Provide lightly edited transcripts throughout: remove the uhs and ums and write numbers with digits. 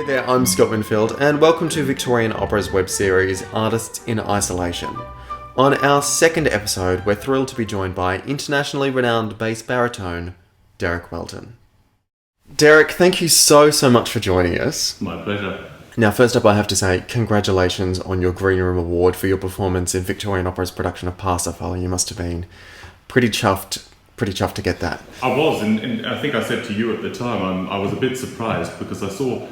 Hey there, I'm Scott Winfield, and welcome to Victorian Opera's web series, Artists in Isolation. On our second episode, we're thrilled to be joined by internationally renowned bass-baritone, Derek Welton. Derek, thank you so much for joining us. My pleasure. Now, first up, I have to say congratulations on your Green Room Award for your performance in Victorian Opera's production of Parsifal. You must have been pretty chuffed to get that. I was, and I think I said to you at the time, I was a bit surprised because I saw,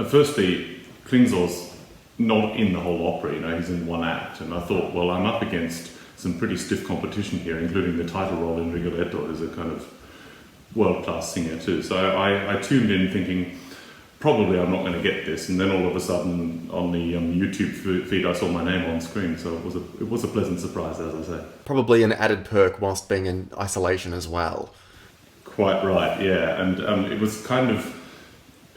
firstly, Klingsor's not in the whole opera, he's in one act, and I thought, well, I'm up against some pretty stiff competition here, including the title role in Rigoletto as a kind of world-class singer too. So I tuned in thinking, probably I'm not going to get this, and then all of a sudden on the YouTube feed I saw my name on screen, so it was a pleasant surprise, as I say. Probably an added perk whilst being in isolation as well. Quite right, yeah, and it was kind of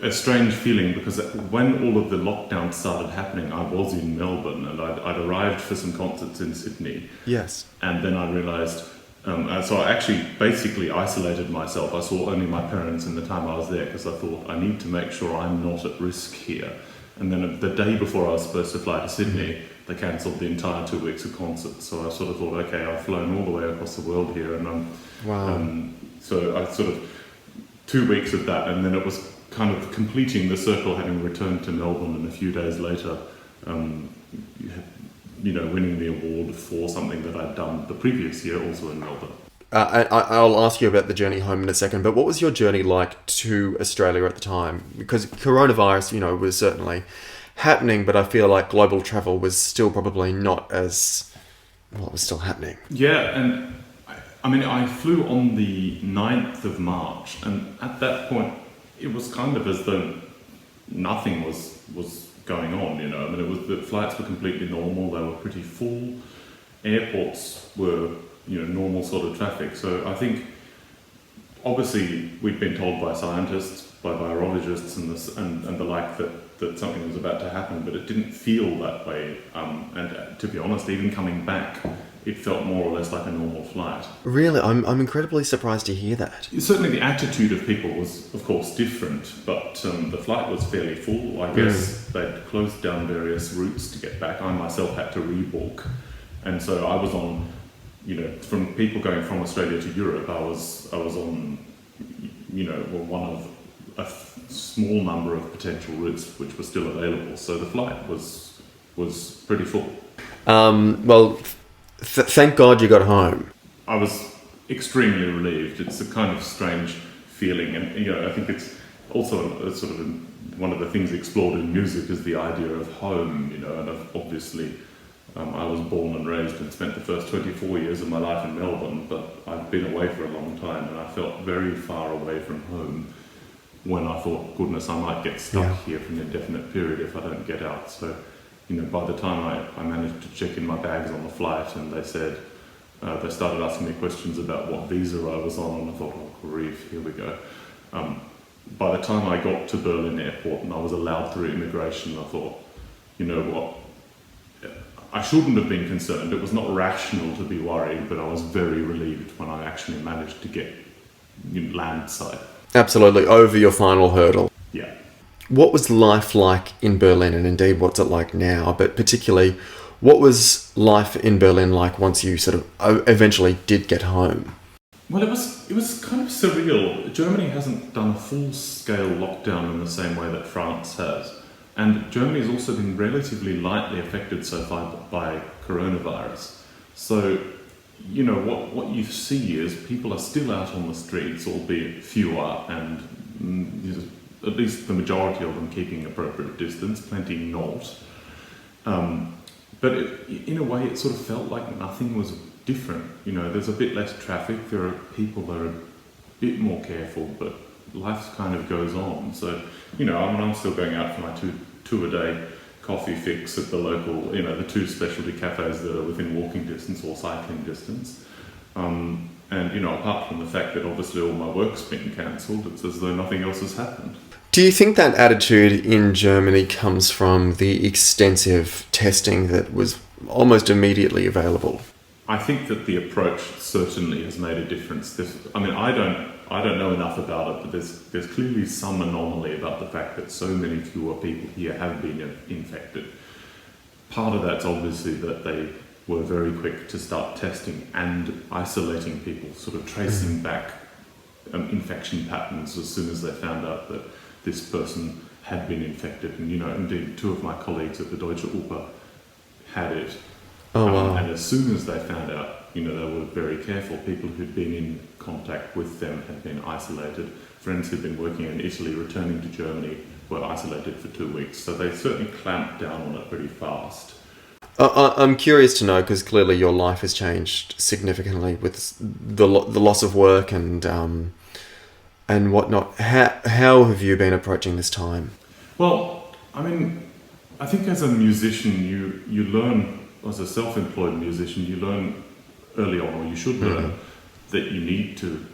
a strange feeling because when all of the lockdown started happening, I was in Melbourne and I'd arrived for some concerts in Sydney. Yes. And then I realised, so I actually basically isolated myself. I saw only my parents in the time I was there because I thought I need to make sure I'm not at risk here. And then the day before I was supposed to fly to Sydney, they cancelled the entire 2 weeks of concerts. So I sort of thought, okay, I've flown all the way across the world here, and so I sort of 2 weeks of that, and then it was kind of completing the circle, having returned to Melbourne, and a few days later, winning the award for something that I'd done the previous year, also in Melbourne. I'll ask you about the journey home in a second, but what was your journey like to Australia at the time? Because coronavirus, was certainly happening, but I feel like global travel was still probably not as, well, it was still happening. Yeah, and I flew on the 9th of March, and at that point, it was kind of as though nothing was going on, the flights were completely normal, they were pretty full, airports were, normal sort of traffic. So I think, obviously, we'd been told by scientists, by virologists and the like that something was about to happen, but it didn't feel that way. And to be honest, even coming back, it felt more or less like a normal flight. Really? I'm incredibly surprised to hear that. Certainly the attitude of people was, of course, different, but the flight was fairly full. I guess they'd closed down various routes to get back. I myself had to rebook. And so I was on, from people going from Australia to Europe, I was on, one of a small number of potential routes which were still available. So the flight was pretty full. Thank God you got home. I was extremely relieved. It's a kind of strange feeling, and I think it's also sort of one of the things explored in music is the idea of home. And obviously, I was born and raised and spent the first 24 years of my life in Melbourne, but I've been away for a long time, and I felt very far away from home when I thought, goodness, I might get stuck here for an indefinite period if I don't get out. So, by the time I managed to check in my bags on the flight, and they said, they started asking me questions about what visa I was on, and I thought, oh, grief, here we go. By the time I got to Berlin airport and I was allowed through immigration, I thought, you know what, I shouldn't have been concerned. It was not rational to be worried, but I was very relieved when I actually managed to get land side. Absolutely, over your final hurdle. Yeah. What was life like in Berlin, and indeed what's it like now? But particularly, what was life in Berlin like once you sort of eventually did get home? Well, it was kind of surreal. Germany hasn't done a full-scale lockdown in the same way that France has. And Germany has also been relatively lightly affected so far by coronavirus. So, what you see is people are still out on the streets, albeit fewer, and at least the majority of them keeping appropriate distance, plenty not. But in a way, it sort of felt like nothing was different. There's a bit less traffic, there are people that are a bit more careful, but life kind of goes on. So, I'm still going out for my two-a-day coffee fix at the local, the 2 specialty cafes that are within walking distance or cycling distance. And, apart from the fact that obviously all my work's been cancelled, it's as though nothing else has happened. Do you think that attitude in Germany comes from the extensive testing that was almost immediately available? I think that the approach certainly has made a difference. I don't know enough about it, but there's clearly some anomaly about the fact that so many fewer people here have been infected. Part of that's obviously that they were very quick to start testing and isolating people, sort of tracing back infection patterns as soon as they found out that this person had been infected. And indeed, two of my colleagues at the Deutsche Oper had it. Oh, wow. And as soon as they found out, they were very careful. People who'd been in contact with them had been isolated. Friends who'd been working in Italy, returning to Germany, were isolated for 2 weeks. So they certainly clamped down on it pretty fast. I'm curious to know, because clearly your life has changed significantly with the loss of work and whatnot. How have you been approaching this time? Well, I think as a musician, you learn, as a self-employed musician, you learn early on, or you should learn, that you need to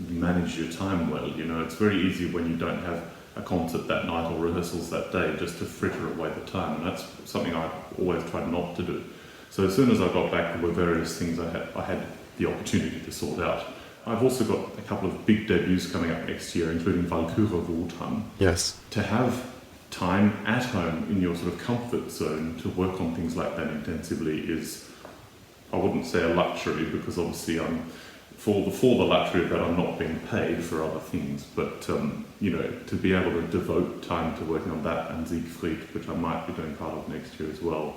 manage your time well. It's very easy when you don't have a concert that night or rehearsals that day just to fritter away the time, and that's something I always tried not to do. So as soon as I got back, there were various things I had the opportunity to sort out. I've also got a couple of big debuts coming up next year, including Walküre Wotan. Yes. To have time at home in your sort of comfort zone to work on things like that intensively is, I wouldn't say a luxury, because obviously I'm for the luxury of that I'm not being paid for other things, but to be able to devote time to working on that and Siegfried, which I might be doing part of next year as well,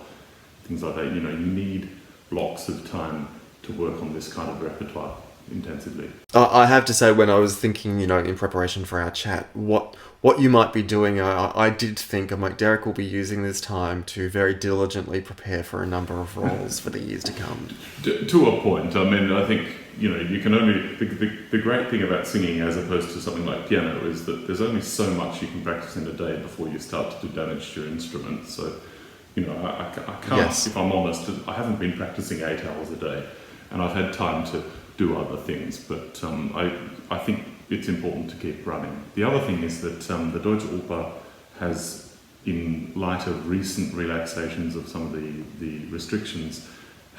things like that, you need blocks of time to work on this kind of repertoire intensively. I have to say, when I was thinking, in preparation for our chat, what you might be doing, I did think, I'm like, Derek will be using this time to very diligently prepare for a number of roles for the years to come. To a point. I think, you can only... The great thing about singing as opposed to something like piano is that there's only so much you can practice in a day before you start to do damage to your instrument. So, I can't, Yes. If I'm honest, I haven't been practicing 8 hours a day, and I've had time to do other things, but I think it's important to keep running. The other thing is that the Deutsche Oper has, in light of recent relaxations of some of the restrictions,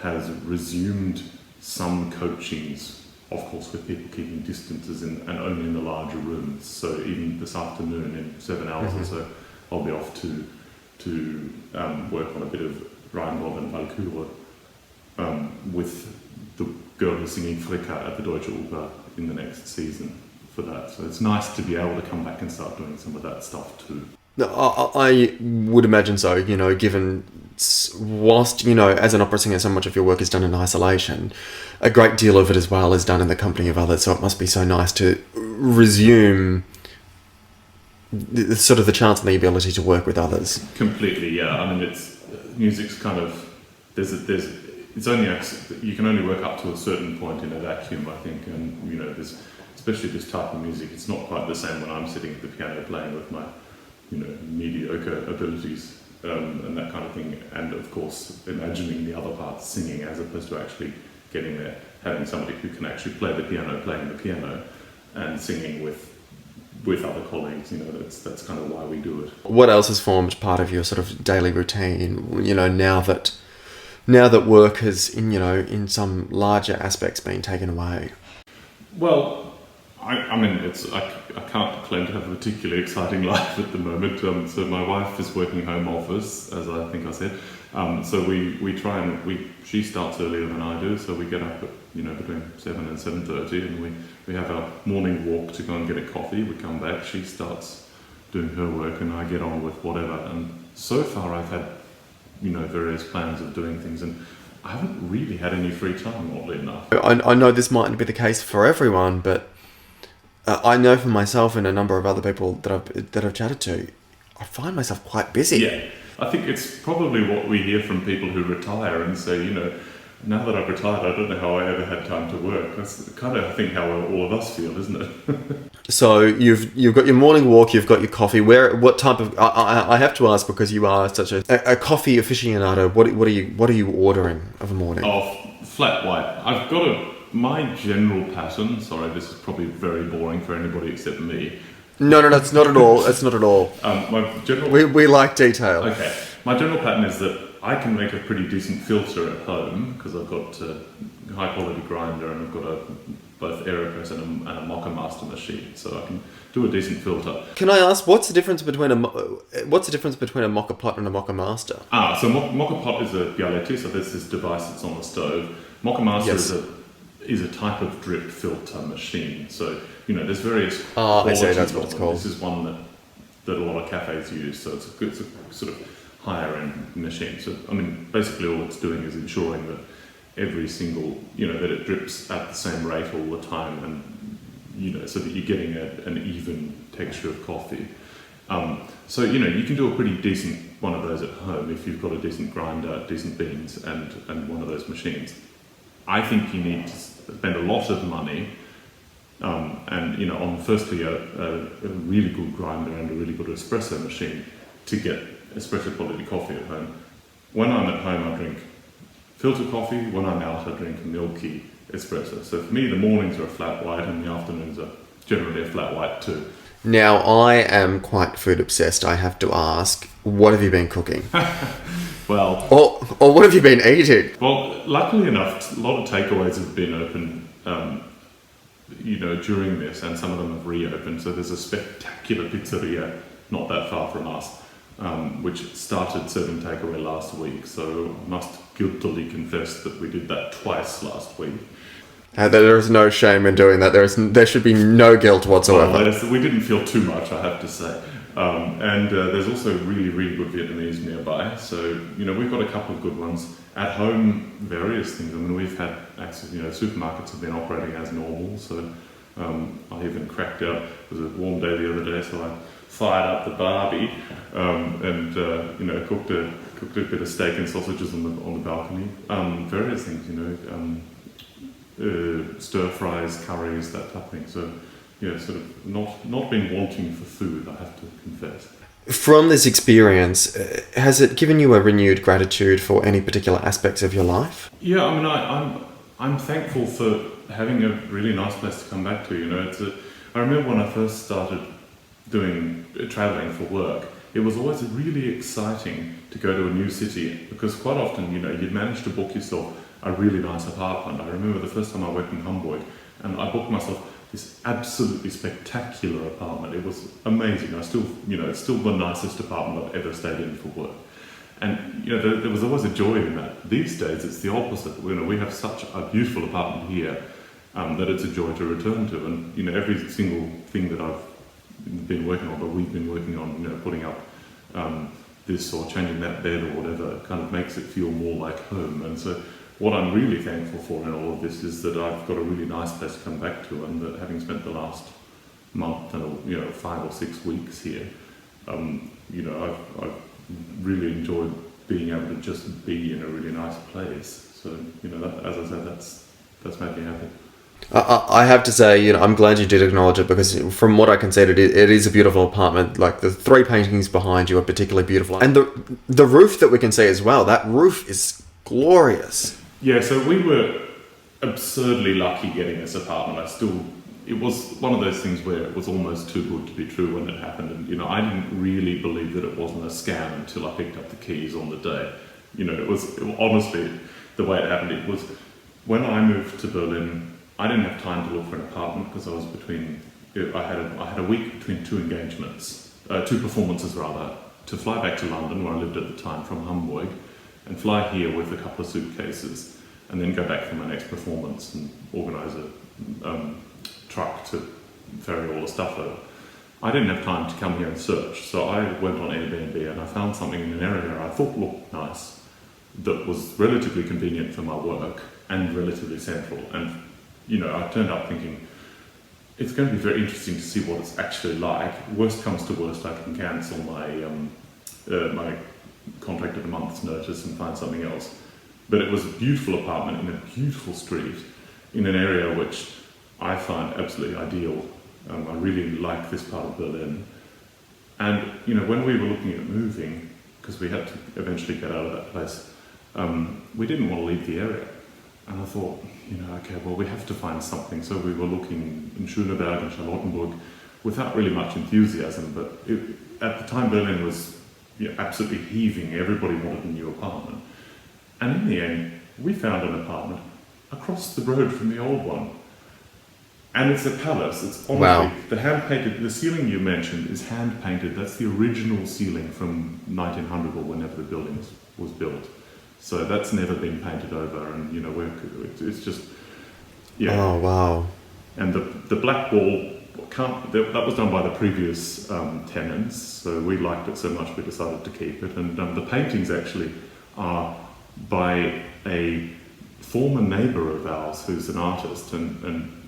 has resumed some coachings, of course with people keeping distances and only in the larger rooms. So even this afternoon, in 7 hours or so, I'll be off to work on a bit of Rheingold and Walküre with the girl who's singing Fricka at the Deutsche Oper in the next season for that. So it's nice to be able to come back and start doing some of that stuff too. I would imagine so, given whilst, as an opera singer, so much of your work is done in isolation, a great deal of it as well is done in the company of others, so it must be so nice to resume sort of the chance and the ability to work with others. Completely, yeah. It's music's kind of, it's only, you can only work up to a certain point in a vacuum, I think, and there's, especially this type of music, it's not quite the same when I'm sitting at the piano playing with my mediocre abilities and that kind of thing, and of course imagining the other parts singing as opposed to actually getting there, having somebody who can actually play the piano playing the piano and singing with other colleagues. That's kind of why we do it. What else has formed part of your sort of daily routine, now that work has in some larger aspects been taken away? Well, I can't claim to have a particularly exciting life at the moment. So my wife is working home office, as I think I said. So we try and she starts earlier than I do. So we get up at between 7 and 7:30, and we have our morning walk to go and get a coffee. We come back. She starts doing her work, and I get on with whatever. And so far, I've had various plans of doing things, and I haven't really had any free time, oddly enough. I know this mightn't be the case for everyone, but I know for myself and a number of other people that I've chatted to, I find myself quite busy. Yeah, I think it's probably what we hear from people who retire and say, now that I've retired, I don't know how I ever had time to work. That's kind of, I think, how all of us feel, isn't it? So you've got your morning walk, you've got your coffee. What type of? I have to ask, because you are such a coffee aficionado. What are you ordering of a morning? Oh, flat white. I've got my general pattern. Sorry, this is probably very boring for anybody except me. No, it's not at all. It's not at all. My general. We like detail. Okay, my general pattern is that I can make a pretty decent filter at home because I've got a high quality grinder and I've got both AeroPress and a Mocha Master machine, so I can do a decent filter. Can I ask, what's the difference between a Mocha Pot and a Mocha Master? So Mocha Pot is a bialetti, so there's this device that's on the stove. Mocha Master is a type of drip filter machine. So, there's various I see, that's qualities what it's of them. called. This is one that a lot of cafes use, so it's a sort of higher end machine. So, basically all it's doing is ensuring that every single, that it drips at the same rate all the time, and, so that you're getting an even texture of coffee. So, you can do a pretty decent one of those at home if you've got a decent grinder, decent beans, and one of those machines. I think you need to spend a lot of money on firstly a really good grinder and a really good espresso machine to get espresso quality coffee at home. When I'm at home, I drink filter coffee. When I'm out, I drink a milky espresso. So for me, the mornings are a flat white and the afternoons are generally a flat white too. Now, I am quite food obsessed, I have to ask, what have you been cooking? Well, or what have you been eating? Well, luckily enough, a lot of takeaways have been open, during this, and some of them have reopened. So there's a spectacular pizzeria not that far from us, which started serving takeaway last week. So I must guiltily confess that we did that twice last week. There is no shame in doing that. There should be no guilt whatsoever. Well, we didn't feel too much, I have to say. And there's also really, really good Vietnamese nearby. So, we've got a couple of good ones. At home, various things. We've had access, supermarkets have been operating as normal. So I even cracked out, it was a warm day the other day, so I fired up the Barbie and cooked a bit of steak and sausages on the balcony. Various things, stir fries, curries, that type of thing. So, sort of not been wanting for food, I have to confess. From this experience, has it given you a renewed gratitude for any particular aspects of your life? Yeah, I'm thankful for having a really nice place to come back to. I remember when I first started doing traveling for work, it was always really exciting to go to a new city because quite often, you'd manage to book yourself a really nice apartment. I remember the first time I worked in Hamburg and I booked myself this absolutely spectacular apartment. It was amazing. It's still the nicest apartment I've ever stayed in for work. And, there was always a joy in that. These days, it's the opposite. We have such a beautiful apartment here that it's a joy to return to. And, every single thing that I've been working on, but we've been working on, putting up this or changing that bed or whatever, kind of makes it feel more like home. And so what I'm really thankful for in all of this is that I've got a really nice place to come back to, and that having spent the last month and 5 or 6 weeks here, I've really enjoyed being able to just be in a really nice place. So as I said, that's made me happy. I have to say, I'm glad you did acknowledge it because from what I can see, it is a beautiful apartment. Like the 3 paintings behind you are particularly beautiful, and the roof that we can see as well. That roof is glorious. Yeah, so we were absurdly lucky getting this apartment. It was one of those things where it was almost too good to be true when it happened, and I didn't really believe that it wasn't a scam until I picked up the keys on the day. It was honestly the way it happened. It was when I moved to Berlin. I didn't have time to look for an apartment because I was I had a week between 2 engagements, 2 performances rather, to fly back to London where I lived at the time from Hamburg, and fly here with a couple of suitcases, and then go back for my next performance and organise a truck to ferry all the stuff over. I didn't have time to come here and search, so I went on Airbnb and I found something in an area I thought looked nice, that was relatively convenient for my work and relatively central. And I turned up thinking, it's going to be very interesting to see what it's actually like. Worst comes to worst, I can cancel my contract at a month's notice and find something else. But it was a beautiful apartment in a beautiful street in an area which I find absolutely ideal. I really like this part of Berlin. And, when we were looking at moving, because we had to eventually get out of that place, we didn't want to leave the area. And I thought, okay, well, we have to find something. So we were looking in Schöneberg and Charlottenburg without really much enthusiasm. But at the time, Berlin was absolutely heaving. Everybody wanted a new apartment. And in the end, we found an apartment across the road from the old one. And it's a palace. It's honestly, Wow. the ceiling you mentioned is hand painted. That's the original ceiling from 1900 or whenever the building was built. So that's never been painted over, and it's just, yeah. Oh, wow. And the black wall, that was done by the previous tenants, so we liked it so much we decided to keep it. And the paintings actually are by a former neighbour of ours who's an artist, and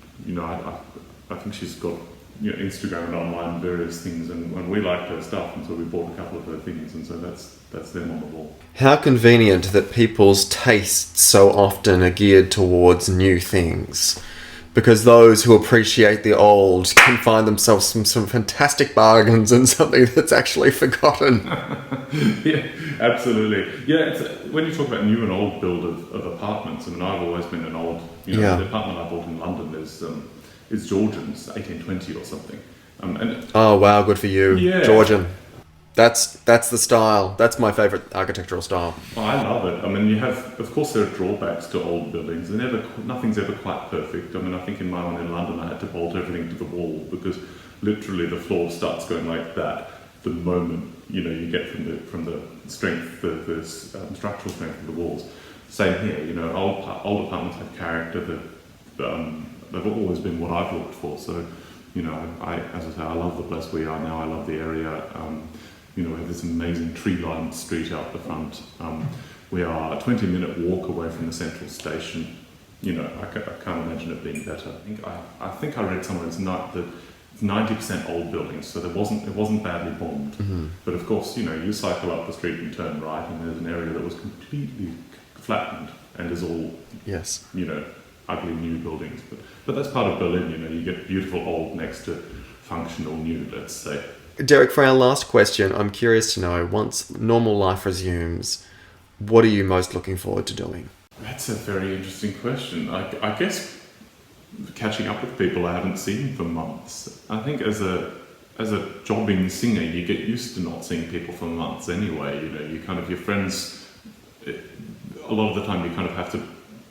I think she's got Instagram and online various things, and we liked her stuff, and so we bought a couple of her things, and so that's them on the wall. How convenient that people's tastes so often are geared towards new things. Because those who appreciate the old can find themselves some fantastic bargains in something that's actually forgotten. Yeah, absolutely. Yeah, when you talk about new and old build of apartments, I mean, I've always been an old, Yeah. The apartment I bought in London is Georgian's, 1820 or something. And Oh, wow, good for you. Yeah. Georgian. That's the style. That's my favourite architectural style. Oh, I love it. I mean, of course, there are drawbacks to old buildings. Nothing's ever quite perfect. I mean, I think in my one in London, I had to bolt everything to the wall because literally the floor starts going like that the moment you get from the strength, the structural strength of the walls. Same here. Old apartments have character. They've always been what I've looked for. So, as I say, I love the place we are now. I love the area. We have this amazing tree-lined street out the front. We are a 20-minute walk away from the central station. I can't imagine it being better. I think I read somewhere it's 90% old buildings, so it wasn't badly bombed. Mm-hmm. But of course, you cycle up the street and turn right, and there's an area that was completely flattened and is all Yes. ugly new buildings. But that's part of Berlin. You get beautiful old next to functional new. Let's say. Derek, for our last question, I'm curious to know, once normal life resumes, what are you most looking forward to doing? That's a very interesting question. I guess catching up with people I haven't seen for months. I think as a jobbing singer, you get used to not seeing people for months anyway. You kind of, your friends, a lot of the time you kind of have to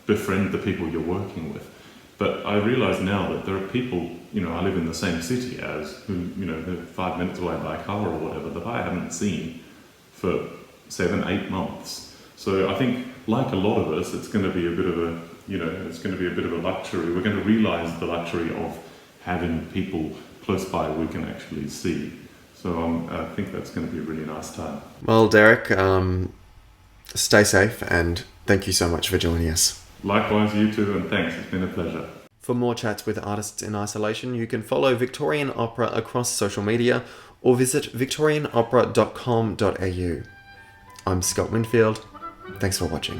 befriend the people you're working with. But I realise now that there are people, I live in the same city as, who, they're 5 minutes away by car or whatever, that I haven't seen for 7-8 months. So I think, like a lot of us, it's going to be a bit of a luxury. We're going to realise the luxury of having people close by we can actually see. So I think that's going to be a really nice time. Well, Derek, stay safe and thank you so much for joining us. Likewise, you too, and thanks. It's been a pleasure. For more chats with artists in isolation, you can follow Victorian Opera across social media or visit victorianopera.com.au. I'm Scott Winfield. Thanks for watching.